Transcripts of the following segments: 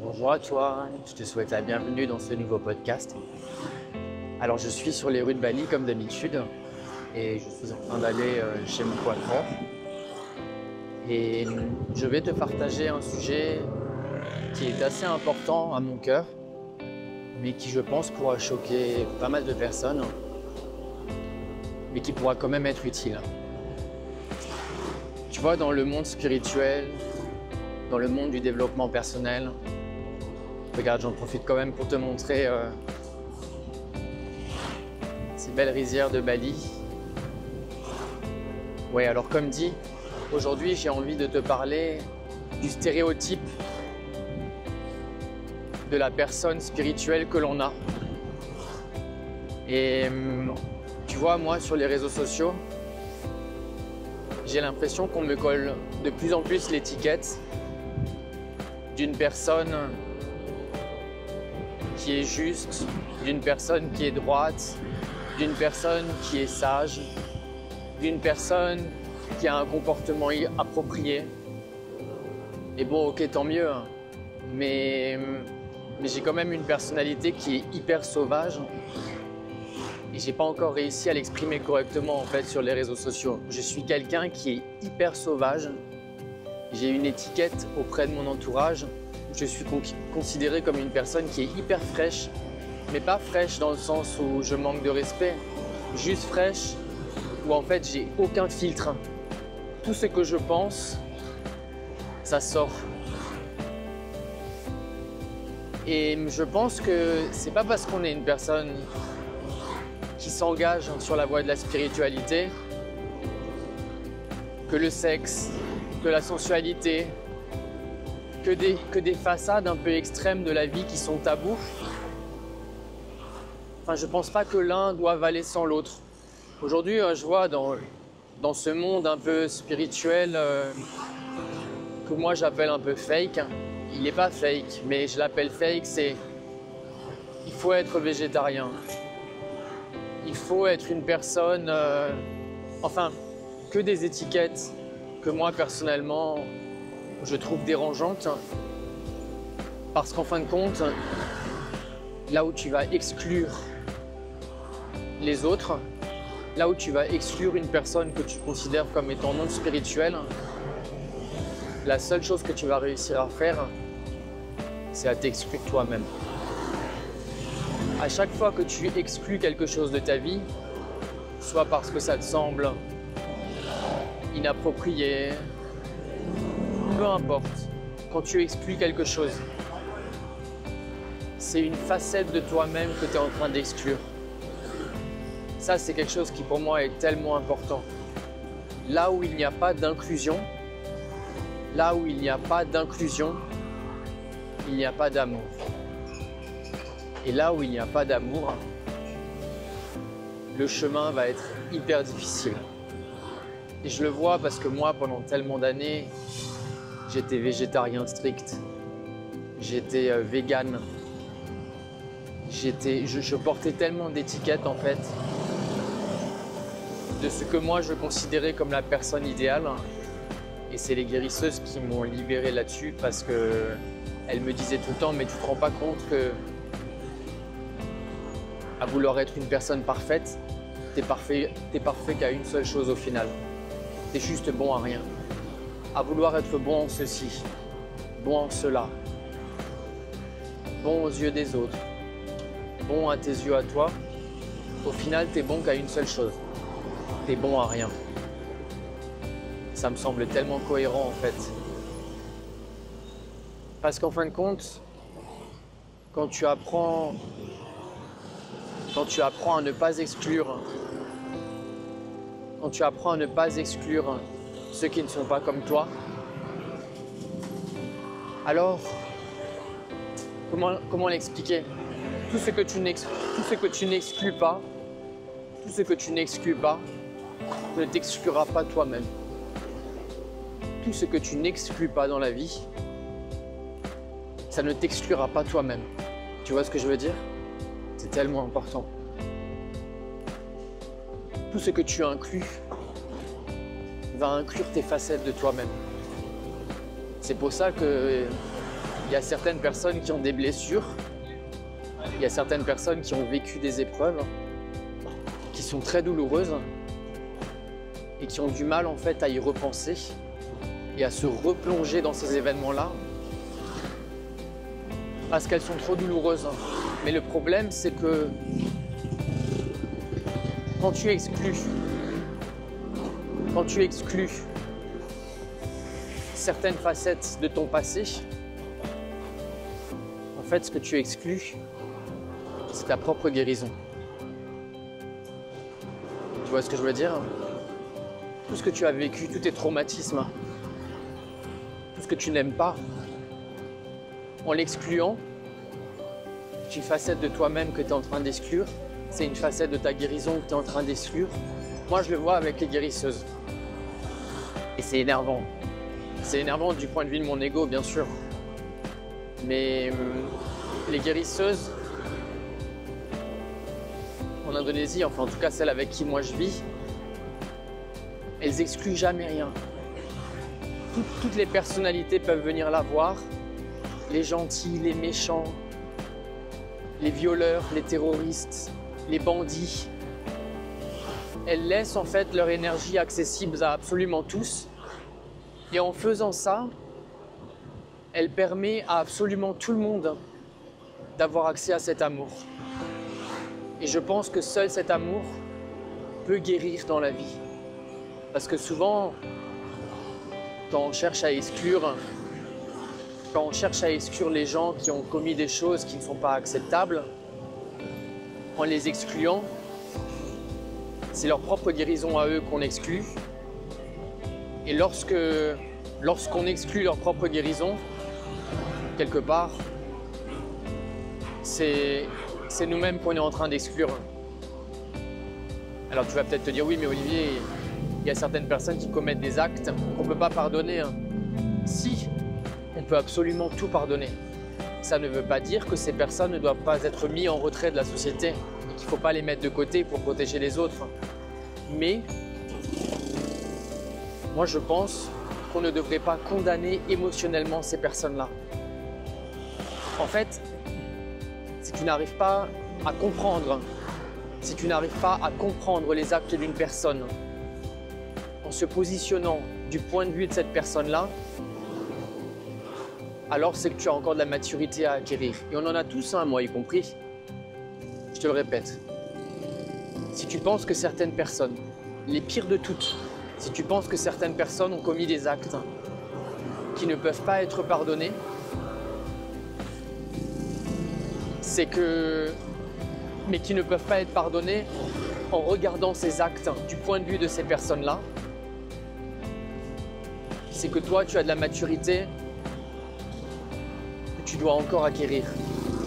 Bonjour à toi, je te souhaite la bienvenue dans ce nouveau podcast. Alors je suis sur les rues de Bali comme d'habitude et je suis en train d'aller chez mon coiffeur. Et je vais te partager un sujet qui est assez important à mon cœur, mais qui je pense pourra choquer pas mal de personnes, mais qui pourra quand même être utile. Tu vois, dans le monde spirituel, dans le monde du développement personnel, regarde, j'en profite quand même pour te montrer ces belles rizières de Bali. Ouais, alors comme dit, aujourd'hui j'ai envie de te parler du stéréotype de la personne spirituelle que l'on a. Et tu vois, moi sur les réseaux sociaux, j'ai l'impression qu'on me colle de plus en plus l'étiquette d'une personne qui est juste, d'une personne qui est droite, d'une personne qui est sage, d'une personne qui a un comportement approprié. Et bon, ok, tant mieux, hein. Mais j'ai quand même une personnalité qui est hyper sauvage et j'ai pas encore réussi à l'exprimer correctement en fait sur les réseaux sociaux. Je suis quelqu'un qui est hyper sauvage. J'ai une étiquette auprès de mon entourage. Je suis considéré comme une personne qui est hyper fraîche, mais pas fraîche dans le sens où je manque de respect, juste fraîche où en fait j'ai aucun filtre. Tout ce que je pense, ça sort. Et je pense que c'est pas parce qu'on est une personne qui s'engage sur la voie de la spiritualité que le sexe, que la sensualité, que des façades un peu extrêmes de la vie qui sont tabous. Enfin, je pense pas que l'un doive aller sans l'autre. Aujourd'hui, je vois dans ce monde un peu spirituel que moi j'appelle un peu fake. Il n'est pas fake, mais je l'appelle fake, c'est il faut être végétarien. Il faut être une personne, enfin, que des étiquettes que moi personnellement je trouve dérangeantes. Parce qu'en fin de compte, là où tu vas exclure les autres, là où tu vas exclure une personne que tu considères comme étant non spirituelle, la seule chose que tu vas réussir à faire, c'est à t'exclure toi-même. À chaque fois que tu exclus quelque chose de ta vie, soit parce que ça te semble inapproprié, peu importe, quand tu exclus quelque chose, c'est une facette de toi-même que tu es en train d'exclure. Ça, c'est quelque chose qui pour moi est tellement important. Là où il n'y a pas d'inclusion, là où il n'y a pas d'inclusion, il n'y a pas d'amour. Et là où il n'y a pas d'amour, le chemin va être hyper difficile. Et je le vois parce que moi, pendant tellement d'années, j'étais végétarien strict. J'étais vegan. Je portais tellement d'étiquettes en fait de ce que moi je considérais comme la personne idéale. Et c'est les guérisseuses qui m'ont libéré là-dessus parce qu'elles me disaient tout le temps, mais tu te rends pas compte que à vouloir être une personne parfaite, t'es parfait qu'à une seule chose au final. T'es juste bon à rien. À vouloir être bon en ceci, bon en cela, bon aux yeux des autres, bon à tes yeux à toi, au final t'es bon qu'à une seule chose. T'es bon à rien. Ça me semble tellement cohérent en fait. Parce qu'en fin de compte, quand tu apprends à ne pas exclure, quand tu apprends à ne pas exclure ceux qui ne sont pas comme toi, alors, comment l'expliquer? Tout ce que tu n'exclus pas ne t'exclura pas toi-même. Tout ce que tu n'exclus pas dans la vie, ça ne t'exclura pas toi-même. Tu vois ce que je veux dire? C'est tellement important. Tout ce que tu inclus va inclure tes facettes de toi-même. C'est pour ça que Il y a certaines personnes qui ont des blessures, il y a certaines personnes qui ont vécu des épreuves qui sont très douloureuses et qui ont du mal en fait à y repenser et à se replonger dans ces événements-là parce qu'elles sont trop douloureuses. Mais le problème, c'est que quand tu exclus certaines facettes de ton passé, en fait, ce que tu exclus, c'est ta propre guérison. Tu vois ce que je veux dire? Tout ce que tu as vécu, tous tes traumatismes, tout ce que tu n'aimes pas, en l'excluant, c'est une facette de toi-même que tu es en train d'exclure, c'est une facette de ta guérison que tu es en train d'exclure. Moi, je le vois avec les guérisseuses. Et c'est énervant. C'est énervant du point de vue de mon ego, bien sûr. Mais les guérisseuses, en Indonésie, enfin en tout cas celles avec qui moi je vis, elles excluent jamais rien. Toutes les personnalités peuvent venir la voir, les gentils, les méchants, les violeurs, les terroristes, les bandits. Elles laissent en fait leur énergie accessible à absolument tous. Et en faisant ça, elle permet à absolument tout le monde d'avoir accès à cet amour. Et je pense que seul cet amour peut guérir dans la vie. Parce que souvent, quand on cherche à exclure les gens qui ont commis des choses qui ne sont pas acceptables, en les excluant, c'est leur propre guérison à eux qu'on exclut. Et lorsqu'on exclut leur propre guérison, quelque part, c'est nous-mêmes qu'on est en train d'exclure. Alors tu vas peut-être te dire, oui mais Olivier, il y a certaines personnes qui commettent des actes qu'on ne peut pas pardonner. Si, on peut absolument tout pardonner. Ça ne veut pas dire que ces personnes ne doivent pas être mises en retrait de la société et qu'il ne faut pas les mettre de côté pour protéger les autres. Mais moi je pense qu'on ne devrait pas condamner émotionnellement ces personnes-là. En fait, si tu n'arrives pas à comprendre, les actes d'une personne en se positionnant du point de vue de cette personne-là, alors c'est que tu as encore de la maturité à acquérir. Et on en a tous, moi y compris. Je te le répète. Si tu penses que certaines personnes, les pires de toutes, si tu penses que certaines personnes ont commis des actes qui ne peuvent pas être pardonnés, mais qui ne peuvent pas être pardonnés en regardant ces actes du point de vue de ces personnes-là, c'est que toi, tu as de la maturité que tu dois encore acquérir.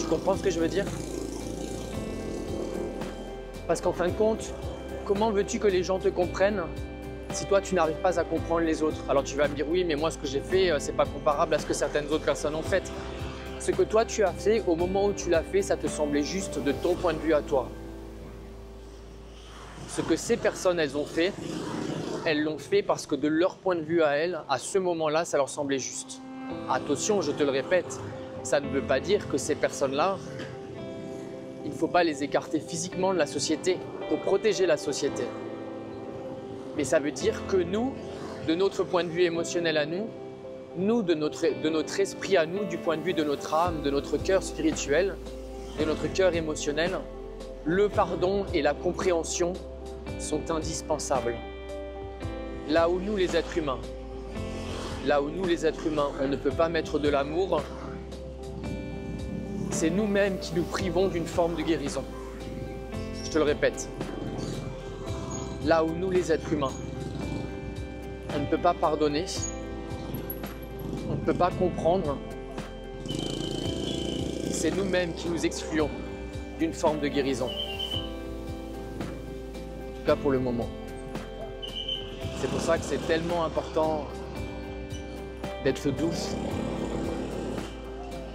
Tu comprends ce que je veux dire? Parce qu'en fin de compte, comment veux-tu que les gens te comprennent si toi, tu n'arrives pas à comprendre les autres? Alors tu vas me dire, oui, mais moi, ce que j'ai fait, c'est pas comparable à ce que certaines autres personnes ont fait. Ce que toi, tu as fait, au moment où tu l'as fait, ça te semblait juste de ton point de vue à toi. Ce que ces personnes, elles ont fait, elles l'ont fait parce que de leur point de vue à elles, à ce moment-là, ça leur semblait juste. Attention, je te le répète, ça ne veut pas dire que ces personnes-là, il ne faut pas les écarter physiquement de la société pour protéger la société. Mais ça veut dire que nous, de notre point de vue émotionnel à nous, de notre esprit à nous, du point de vue de notre âme, de notre cœur spirituel, de notre cœur émotionnel, le pardon et la compréhension sont indispensables. Là où nous, les êtres humains, on ne peut pas mettre de l'amour, c'est nous-mêmes qui nous privons d'une forme de guérison. Je te le répète. Là où nous, les êtres humains, on ne peut pas pardonner, on ne peut pas comprendre, c'est nous-mêmes qui nous excluons d'une forme de guérison. En tout cas pour le moment. C'est pour ça que c'est tellement important d'être douce,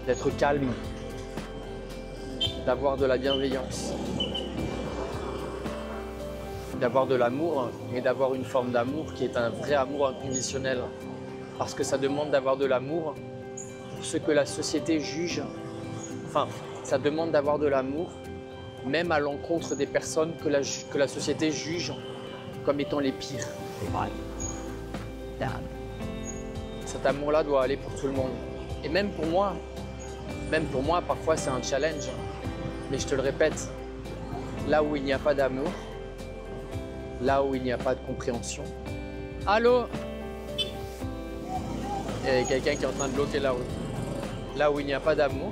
d'être calme, d'avoir de la bienveillance, d'avoir de l'amour, mais d'avoir une forme d'amour qui est un vrai amour inconditionnel. Parce que ça demande d'avoir de l'amour ce que la société juge. Enfin, ça demande d'avoir de l'amour, même à l'encontre des personnes que la société juge comme étant les pires. Cet amour-là doit aller pour tout le monde. Et même pour moi, parfois c'est un challenge. Mais je te le répète, là où il n'y a pas d'amour, là où il n'y a pas de compréhension. Allô? Il y a quelqu'un qui est en train de bloquer la route. Là où il n'y a pas d'amour,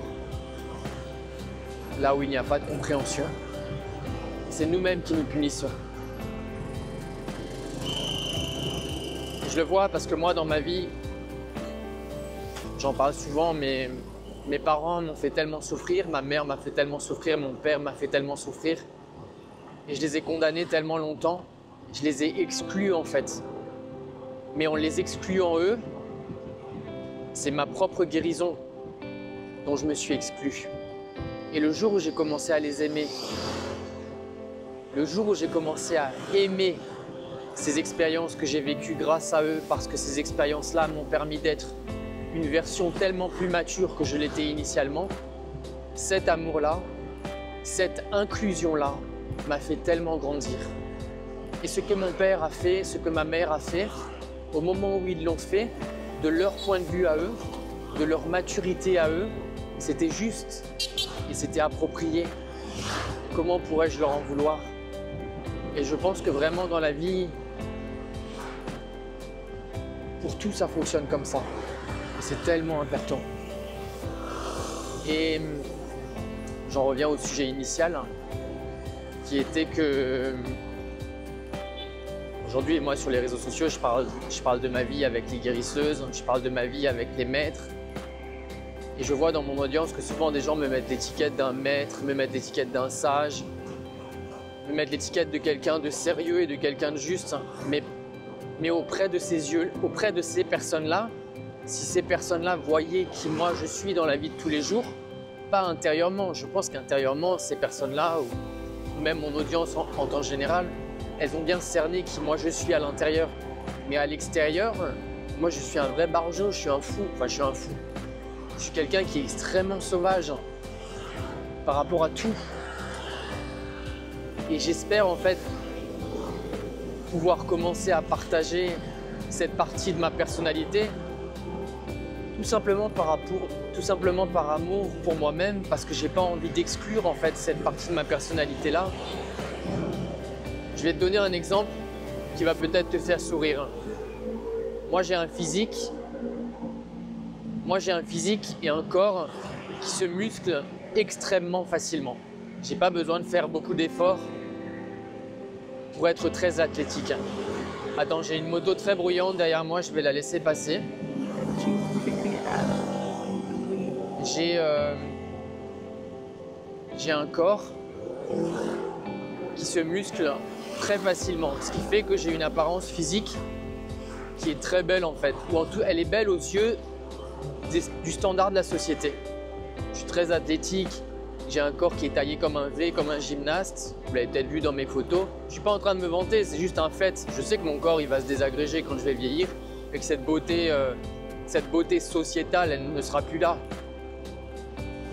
là où il n'y a pas de compréhension, c'est nous-mêmes qui nous punissons. Je le vois parce que moi, dans ma vie, j'en parle souvent, mais mes parents m'ont fait tellement souffrir, ma mère m'a fait tellement souffrir, mon père m'a fait tellement souffrir. Et je les ai condamnés tellement longtemps, je les ai exclus en fait. Mais en les excluant eux, c'est ma propre guérison dont je me suis exclu. Et le jour où j'ai commencé à les aimer, le jour où j'ai commencé à aimer ces expériences que j'ai vécues grâce à eux, parce que ces expériences-là m'ont permis d'être une version tellement plus mature que je l'étais initialement, cet amour-là, cette inclusion-là m'a fait tellement grandir. Et ce que mon père a fait, ce que ma mère a fait, au moment où ils l'ont fait, de leur point de vue à eux, de leur maturité à eux, c'était juste et c'était approprié. Comment pourrais-je leur en vouloir? Et je pense que vraiment dans la vie, pour tout ça fonctionne comme ça. Et c'est tellement important. Et j'en reviens au sujet initial, qui était que aujourd'hui, moi sur les réseaux sociaux, je parle de ma vie avec les guérisseuses, je parle de ma vie avec les maîtres. Et je vois dans mon audience que souvent des gens me mettent l'étiquette d'un maître, me mettent l'étiquette d'un sage, me mettent l'étiquette de quelqu'un de sérieux et de quelqu'un de juste. Mais auprès de ces personnes-là, si ces personnes-là voyaient qui moi je suis dans la vie de tous les jours, pas intérieurement, je pense qu'intérieurement, ces personnes-là, ou même mon audience en temps général, elles ont bien cerné qui moi je suis à l'intérieur. Mais à l'extérieur, moi je suis un vrai barjot, je suis un fou. Enfin, je suis un fou. Je suis quelqu'un qui est extrêmement sauvage par rapport à tout. Et j'espère en fait pouvoir commencer à partager cette partie de ma personnalité tout simplement par amour pour moi-même, parce que j'ai pas envie d'exclure en fait cette partie de ma personnalité là. Je vais te donner un exemple qui va peut-être te faire sourire. Moi j'ai un physique et un corps qui se muscle extrêmement facilement. J'ai pas besoin de faire beaucoup d'efforts pour être très athlétique. Attends, j'ai une moto très bruyante derrière moi, je vais la laisser passer. J'ai un corps qui se muscle très facilement, ce qui fait que j'ai une apparence physique qui est très belle en fait, ou en tout, elle est belle aux yeux du standard de la société. Je suis très athlétique, j'ai un corps qui est taillé comme un V, comme un gymnaste. Vous l'avez peut-être vu dans mes photos. Je ne suis pas en train de me vanter, c'est juste un fait. Je sais que mon corps il va se désagréger quand je vais vieillir et que cette beauté sociétale, elle ne sera plus là.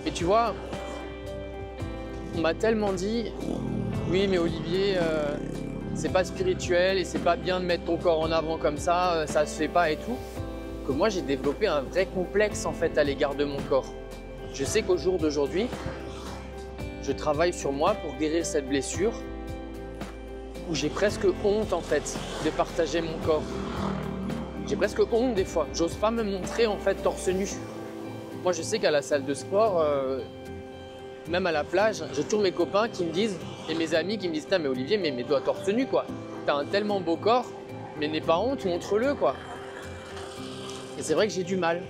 Et tu vois, on m'a tellement dit « Oui, mais Olivier, c'est pas spirituel et c'est pas bien de mettre ton corps en avant comme ça se fait pas et tout », que moi j'ai développé un vrai complexe en fait à l'égard de mon corps. Je sais qu'au jour d'aujourd'hui, je travaille sur moi pour guérir cette blessure où j'ai presque honte en fait de partager mon corps. J'ai presque honte des fois, j'ose pas me montrer en fait torse nu. Moi je sais qu'à la salle de sport, même à la plage, j'ai toujours mes copains qui me disent, et mes amis qui me disent « mais Olivier, mais toi torse nu quoi, t'as un tellement beau corps, mais n'aie pas honte, montre-le quoi ». Et c'est vrai que j'ai du mal.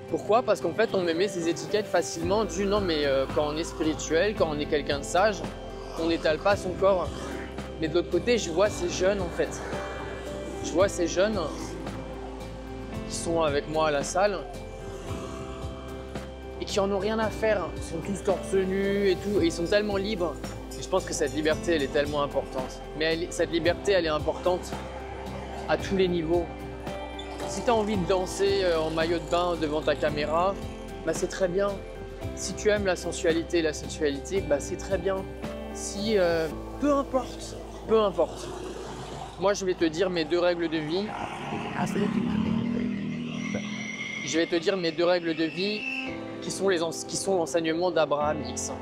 Pourquoi? Parce qu'en fait, on me met ces étiquettes facilement du non, mais quand on est spirituel, quand on est quelqu'un de sage, on n'étale pas son corps. Mais de l'autre côté, je vois ces jeunes en fait. Je vois ces jeunes qui sont avec moi à la salle et qui en ont rien à faire. Ils sont tous torse nu et tout, et ils sont tellement libres. Et je pense que cette liberté, elle est tellement importante. Mais cette liberté, elle est importante à tous les niveaux. Si tu as envie de danser en maillot de bain devant ta caméra, bah c'est très bien. Si tu aimes la sensualité et la sexualité, bah c'est très bien. Si, peu importe, peu importe. Moi, je vais te dire mes 2 règles de vie. Je vais te dire mes 2 règles de vie qui sont l'enseignement d'Abraham Hicks.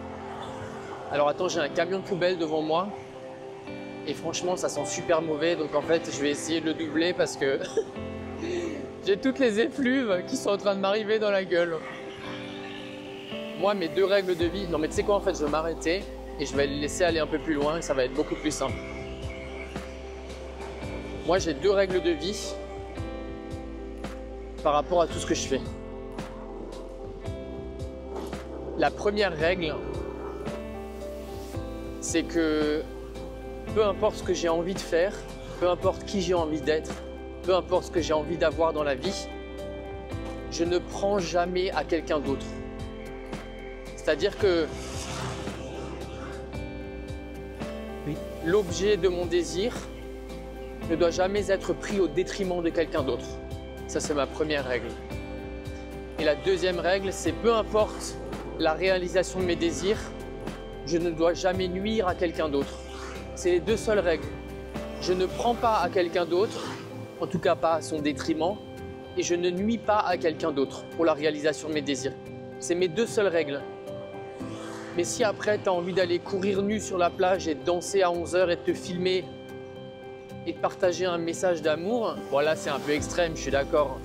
Alors attends, j'ai un camion de poubelle devant moi. Et franchement, ça sent super mauvais. Donc en fait, je vais essayer de le doubler parce que j'ai toutes les effluves qui sont en train de m'arriver dans la gueule. Moi, mes 2 règles de vie... Non mais tu sais quoi, en fait, je vais m'arrêter et je vais les laisser aller un peu plus loin et ça va être beaucoup plus simple. Moi, j'ai 2 règles de vie par rapport à tout ce que je fais. La première règle, c'est que peu importe ce que j'ai envie de faire, peu importe qui j'ai envie d'être, peu importe ce que j'ai envie d'avoir dans la vie, je ne prends jamais à quelqu'un d'autre. C'est-à-dire que l'objet de mon désir ne doit jamais être pris au détriment de quelqu'un d'autre. Ça, c'est ma première règle. Et la deuxième règle, c'est peu importe la réalisation de mes désirs, je ne dois jamais nuire à quelqu'un d'autre. C'est les 2 seules règles. Je ne prends pas à quelqu'un d'autre, en tout cas pas à son détriment, et je ne nuis pas à quelqu'un d'autre pour la réalisation de mes désirs. C'est mes 2 seules règles. Mais si après, tu as envie d'aller courir nu sur la plage et de danser à 11 h et de te filmer et de partager un message d'amour, voilà, c'est un peu extrême, je suis d'accord.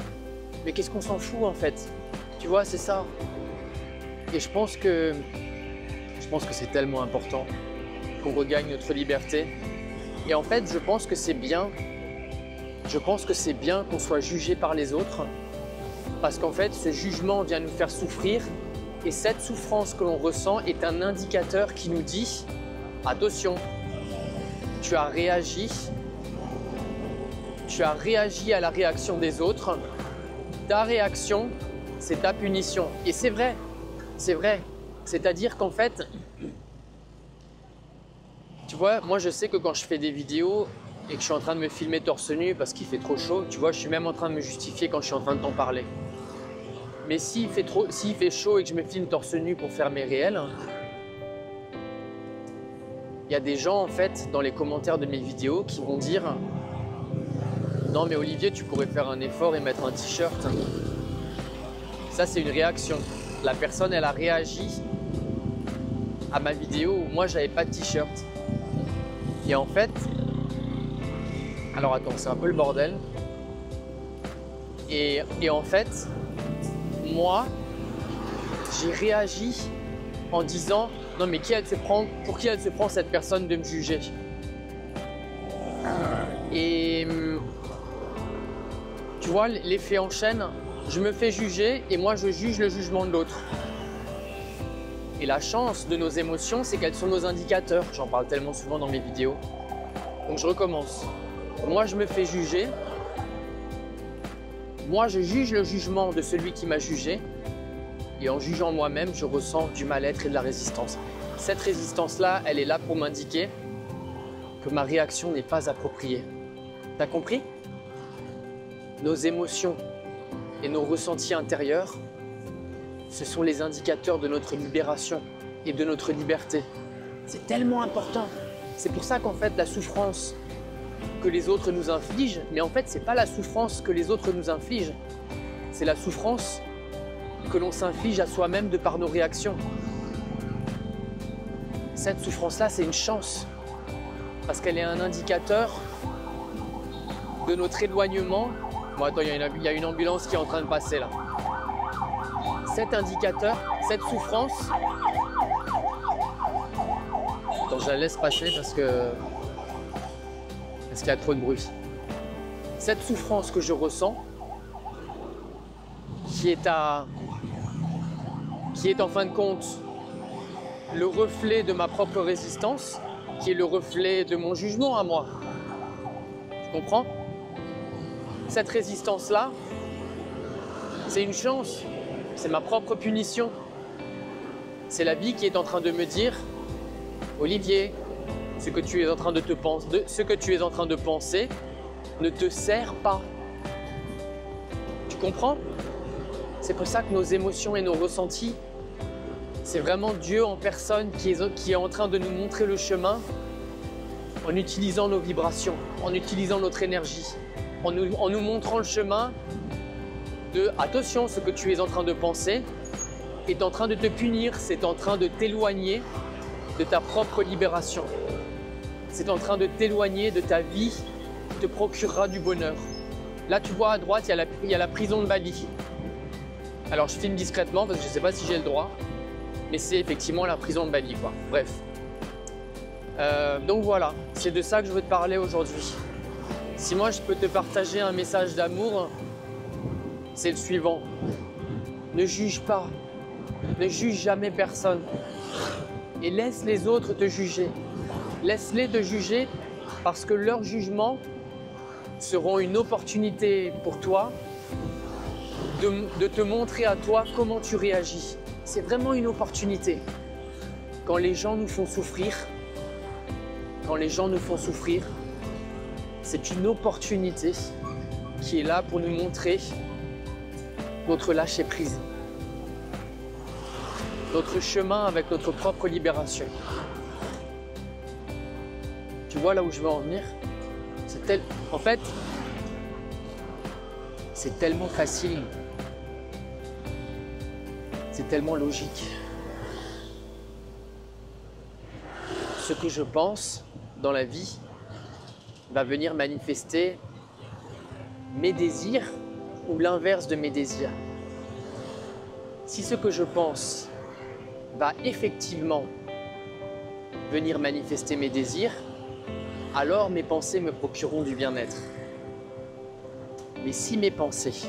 Mais qu'est-ce qu'on s'en fout en fait? Tu vois, c'est ça. Et je pense que c'est tellement important qu'on regagne notre liberté. Et en fait, je pense que c'est bien qu'on soit jugé par les autres parce qu'en fait, ce jugement vient nous faire souffrir. Et cette souffrance que l'on ressent est un indicateur qui nous dit « Attention, tu as réagi à la réaction des autres. Ta réaction, c'est ta punition. » Et c'est vrai, c'est vrai. C'est-à-dire qu'en fait, tu vois, moi je sais que quand je fais des vidéos et que je suis en train de me filmer torse nu parce qu'il fait trop chaud, tu vois, je suis même en train de me justifier quand je suis en train de t'en parler. Mais s'il fait chaud et que je me filme torse nu pour faire mes réels, il y a des gens en fait dans les commentaires de mes vidéos qui vont dire « Non mais Olivier, tu pourrais faire un effort et mettre un t-shirt. » Ça c'est une réaction. La personne elle a réagi à ma vidéo où moi j'avais pas de t-shirt. Et en fait, alors attends, c'est un peu le bordel. Et en fait, moi, j'ai réagi en disant « Non mais pour qui elle se prend cette personne de me juger ?» Et tu vois, l'effet en chaîne, je me fais juger et moi je juge le jugement de l'autre. Et la chance de nos émotions, c'est qu'elles sont nos indicateurs. J'en parle tellement souvent dans mes vidéos. Donc je recommence. Moi je me fais juger. Moi, je juge le jugement de celui qui m'a jugé et en jugeant moi-même, je ressens du mal-être et de la résistance. Cette résistance-là, elle est là pour m'indiquer que ma réaction n'est pas appropriée. T'as compris? Nos émotions et nos ressentis intérieurs, ce sont les indicateurs de notre libération et de notre liberté. C'est tellement important. C'est pour ça qu'en fait, la souffrance que les autres nous infligent, mais en fait, c'est pas la souffrance que les autres nous infligent, c'est la souffrance que l'on s'inflige à soi-même de par nos réactions. Cette souffrance-là, c'est une chance, parce qu'elle est un indicateur de notre éloignement. Bon, attends, il y a une ambulance qui est en train de passer là. Cet indicateur, cette souffrance... Attends, je la laisse passer parce qu'il y a trop de bruit. Cette souffrance que je ressens, qui est en fin de compte le reflet de ma propre résistance, qui est le reflet de mon jugement à moi. Tu comprends? Cette résistance-là, c'est une chance, c'est ma propre punition. C'est la vie qui est en train de me dire « Olivier, ce que tu es en train de penser ne te sert pas. » Tu comprends? C'est pour ça que nos émotions et nos ressentis, c'est vraiment Dieu en personne qui est en train de nous montrer le chemin en utilisant nos vibrations, en utilisant notre énergie, en nous montrant le chemin de « attention, ce que tu es en train de penser est en train de te punir, c'est en train de t'éloigner de ta propre libération. C'est en train de t'éloigner de ta vie qui te procurera du bonheur. » Là, tu vois à droite, il y a la prison de Bali. Alors, je filme discrètement parce que je ne sais pas si j'ai le droit, mais c'est effectivement la prison de Bali, quoi. Bref. Donc voilà, c'est de ça que je veux te parler aujourd'hui. Si moi, je peux te partager un message d'amour, c'est le suivant. Ne juge pas. Ne juge jamais personne. Et laisse les autres te juger. Laisse-les te juger parce que leurs jugements seront une opportunité pour toi de te montrer à toi comment tu réagis. C'est vraiment une opportunité. Quand les gens nous font souffrir, c'est une opportunité qui est là pour nous montrer notre lâcher-prise, notre chemin avec notre propre libération. Tu vois là où je veux en venir? En fait, c'est tellement facile, c'est tellement logique. Ce que je pense dans la vie va venir manifester mes désirs ou l'inverse de mes désirs. Si ce que je pense va effectivement venir manifester mes désirs, alors mes pensées me procureront du bien-être. Mais si mes pensées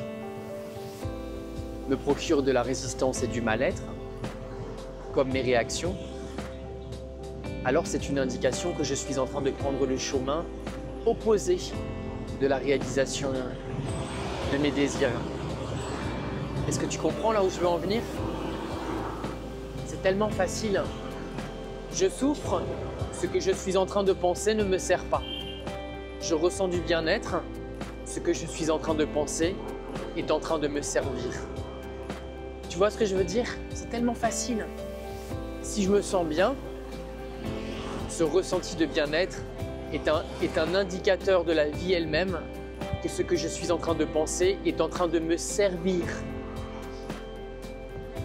me procurent de la résistance et du mal-être, comme mes réactions, alors c'est une indication que je suis en train de prendre le chemin opposé de la réalisation de mes désirs. Est-ce que tu comprends là où je veux en venir? C'est tellement facile. Je souffre, ce que je suis en train de penser ne me sert pas. Je ressens du bien-être, ce que je suis en train de penser est en train de me servir. Tu vois ce que je veux dire? C'est tellement facile. Si je me sens bien, ce ressenti de bien-être est un indicateur de la vie elle-même que ce que je suis en train de penser est en train de me servir.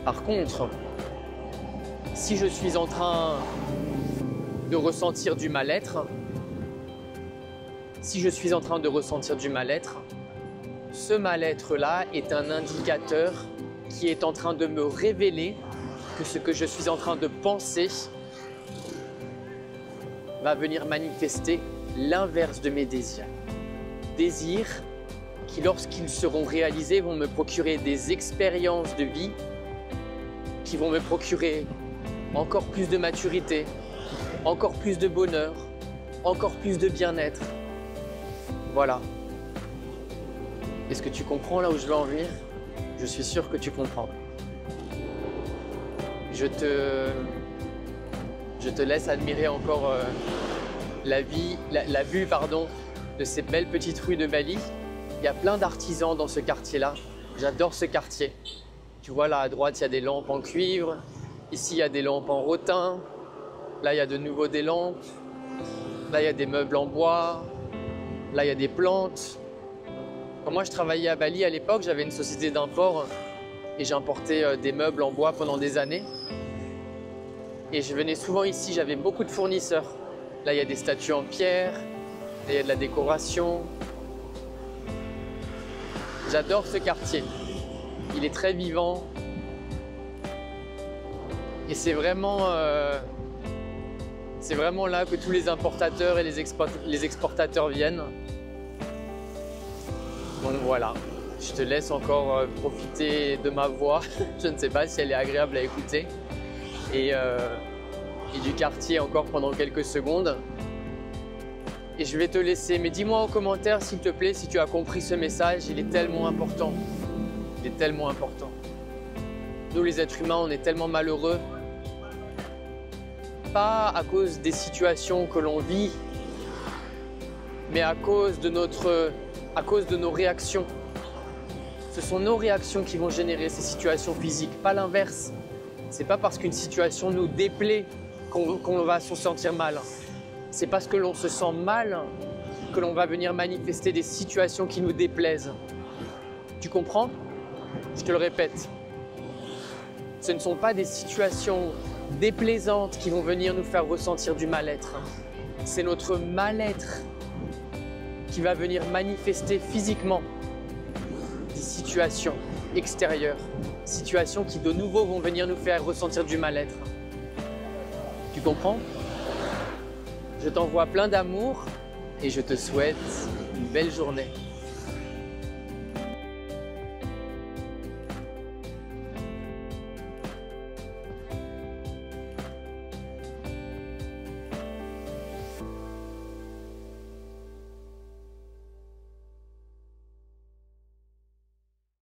Par contre, si je suis en train de ressentir du mal-être, ce mal-être-là est un indicateur qui est en train de me révéler que ce que je suis en train de penser va venir manifester l'inverse de mes désirs. Désirs qui, lorsqu'ils seront réalisés, vont me procurer des expériences de vie qui vont me procurer encore plus de maturité, encore plus de bonheur, encore plus de bien-être. Voilà. Est-ce que tu comprends là où je veux en venir? Je suis sûr que tu comprends. Je te laisse admirer encore la vue de ces belles petites rues de Bali. Il y a plein d'artisans dans ce quartier-là. J'adore ce quartier. Tu vois là à droite, il y a des lampes en cuivre. Ici, il y a des lampes en rotin. Là, il y a de nouveau des lampes. Là, il y a des meubles en bois. Là, il y a des plantes. Quand moi, je travaillais à Bali à l'époque, j'avais une société d'import et j'importais des meubles en bois pendant des années. Et je venais souvent ici, j'avais beaucoup de fournisseurs. Là, il y a des statues en pierre, là, il y a de la décoration. J'adore ce quartier. Il est très vivant. Et c'est vraiment là que tous les importateurs et les exportateurs viennent. Donc voilà, je te laisse encore profiter de ma voix. Je ne sais pas si elle est agréable à écouter. Et du quartier encore pendant quelques secondes. Et je vais te laisser. Mais dis-moi en commentaire, s'il te plaît, si tu as compris ce message. Il est tellement important. Il est tellement important. Nous, les êtres humains, on est tellement malheureux. Pas à cause des situations que l'on vit, mais à cause de nos réactions Ce sont nos réactions qui vont générer ces situations physiques, pas l'inverse. C'est pas parce qu'une situation nous déplaît qu'on va se sentir mal. C'est parce que l'on se sent mal que l'on va venir manifester des situations qui nous déplaisent. Tu comprends? Je te le répète. Ce ne sont pas des situations déplaisantes qui vont venir nous faire ressentir du mal-être. C'est notre mal-être qui va venir manifester physiquement des situations extérieures, situations qui de nouveau vont venir nous faire ressentir du mal-être. Tu comprends? Je t'envoie plein d'amour et je te souhaite une belle journée.